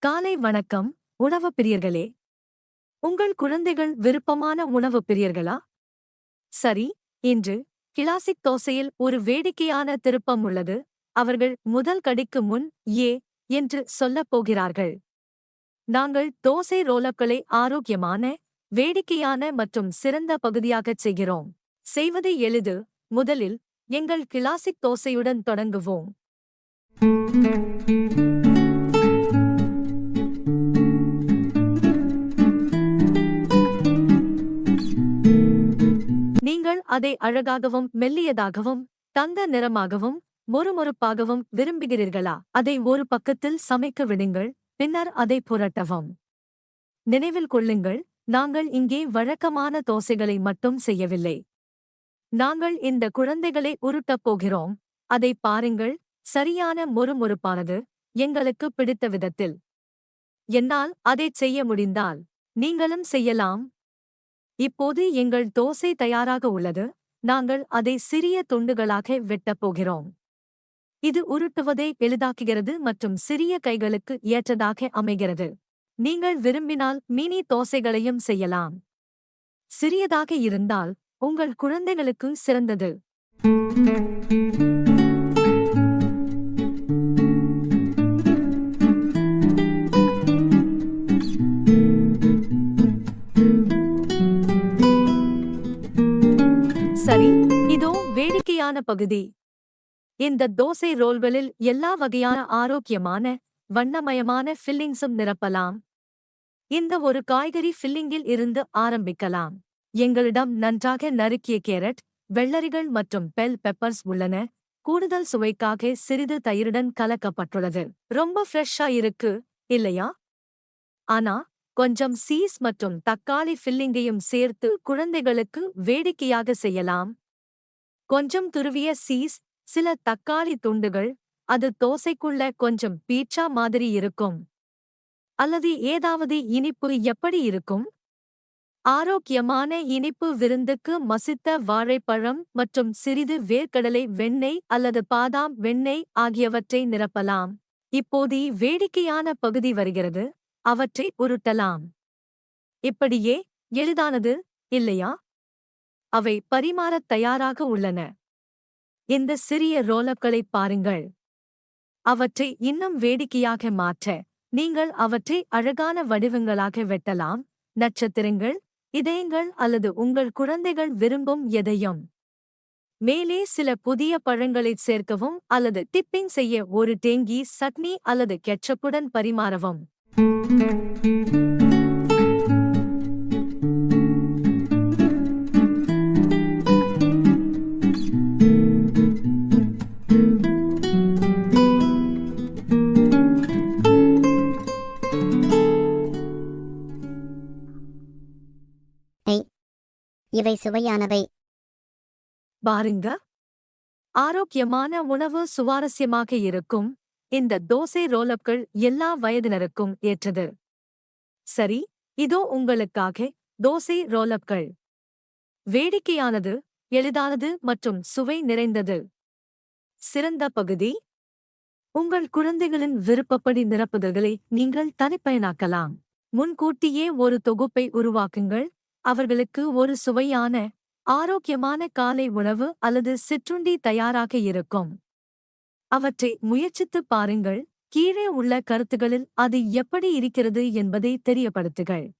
காலை வணக்கம், உணவு பிரியர்களே. உங்கள் குழந்தைகள் விருப்பமான உணவு பிரியர்களா? சரி, இன்று கிளாசிக் தோசையில் ஒரு வேடிக்கையான திருப்பம் உள்ளது. அவர்கள் முதல் கடிக்கு முன் ஏ என்று சொல்லப் போகிறார்கள். நாங்கள் தோசை ரோலப்களை ஆரோக்கியமான, வேடிக்கையான மற்றும் சிறந்த பகுதியாகச் செய்கிறோம். செய்வது எளிது. முதலில் எங்கள் கிளாசிக் தோசையுடன் தொடங்குவோம். நீங்கள் அதை அழகாகவும் மெல்லியதாகவும் தங்க நிறமாகவும் மொறுமொறுப்பாகவும் விரும்புகிறீர்களா? அதை ஒரு பக்கத்தில் சமைக்க விடுங்கள், பின்னர் அதை புரட்டவும். நினைவில் கொள்ளுங்கள், நாங்கள் இங்கே வழக்கமான தோசைகளை மட்டும் செய்யவில்லை. நாங்கள் இந்த குழந்தைகளை உருட்டப் போகிறோம். அதை பாருங்கள், சரியான மொறுமொறுப்பானது, எங்களுக்கு பிடித்த விதத்தில். என்னால் அதைச் செய்ய முடிந்தால் நீங்களும் செய்யலாம். இப்போது எங்கள் தோசை தயாராக உள்ளது. நாங்கள் அதை சிறிய துண்டுகளாக வெட்டப் போகிறோம். இது உருட்டுவதை எளிதாக்குகிறது மற்றும் சிறிய கைகளுக்கு ஏற்றதாக அமைகிறது. நீங்கள் விரும்பினால் மினி தோசைகளையும் செய்யலாம். சிறியதாக இருந்தால் உங்கள் குழந்தைகளுக்கு சிறந்தது. சரி, இதோ வேடிக்கையான பகுதி. இந்த தோசை ரோல்களில் எல்லா வகையான ஆரோக்கியமான, வண்ணமயமான ஃபில்லிங்ஸும் நிரப்பலாம். இந்த ஒரு காய்கறி ஃபில்லிங்கில் இருந்து ஆரம்பிக்கலாம். எங்களிடம் நன்றாக நறுக்கிய கேரட், வெள்ளரிகள் மற்றும் பெல் பெப்பர்ஸ் உள்ளன. கூடுதல் சுவைக்காக சிறிது தயிருடன் கலக்கப்பட்டுள்ளது. ரொம்ப ஃப்ரெஷ்ஷா இருக்கு, இல்லையா? ஆனா கொஞ்சம் சீஸ் மற்றும் தக்காளி ஃபில்லிங்கையும் சேர்த்து குழந்தைகளுக்கு வேடிக்கையாக செய்யலாம். கொஞ்சம் துருவிய சீஸ், சில தக்காளி துண்டுகள், அது தோசைக்குள்ள கொஞ்சம் பீட்சா மாதிரி இருக்கும். அல்லது ஏதாவது இனிப்பு எப்படி இருக்கும்? ஆரோக்கியமான இனிப்பு விருந்துக்கு மசித்த வாழைப்பழம் மற்றும் சிறிது வேர்க்கடலை வெண்ணெய் அல்லது பாதாம் வெண்ணெய் ஆகியவற்றை நிரப்பலாம். இப்போது வேடிக்கையான பகுதி வருகிறது. அவற்றை உருட்டலாம். இப்படியே எளிதானது, இல்லையா? அவை பரிமாறத் தயாராக உள்ளன. இந்த சிறிய ரோலப்களைப் பாருங்கள். அவற்றை இன்னும் வேடிக்கையாக மாற்ற நீங்கள் அவற்றை அழகான வடிவங்களாக வெட்டலாம். நட்சத்திரங்கள், இதயங்கள் அல்லது உங்கள் குழந்தைகள் விரும்பும் எதையும். மேலே சில புதிய பழங்களைச் சேர்க்கவும் அல்லது டிப்பிங் செய்ய ஒரு டேங்கி சட்னி அல்லது கெட்சப்புடன் பரிமாறவும். இவை சுவையானவை. பாருங்க, ஆரோக்கியமான உணவு சுவாரஸ்யமாக இருக்கும். இந்த தோசை ரோலப்கள் எல்லா வயதினருக்கும் ஏற்றது. சரி, இதோ உங்களுக்காக தோசை ரோலப்கள். வேடிக்கையானது, எளிதானது மற்றும் சுவை நிறைந்தது. சிறந்த பகுதி, உங்கள் குழந்தைகளின் விருப்பப்படி நிரப்புதல்களை நீங்கள் தனிப்பயனாக்கலாம். முன்கூட்டியே ஒரு தொகுப்பை உருவாக்குங்கள். அவர்களுக்கு ஒரு சுவையான, ஆரோக்கியமான காலை உணவு அல்லது சிற்றுண்டி தயாராக இருக்கும். அவற்றை முயற்சித்துப் பாருங்கள். கீழே உள்ள கருத்துகளில் அது எப்படி இருக்கிறது என்பதை தெரியப்படுத்துங்கள்.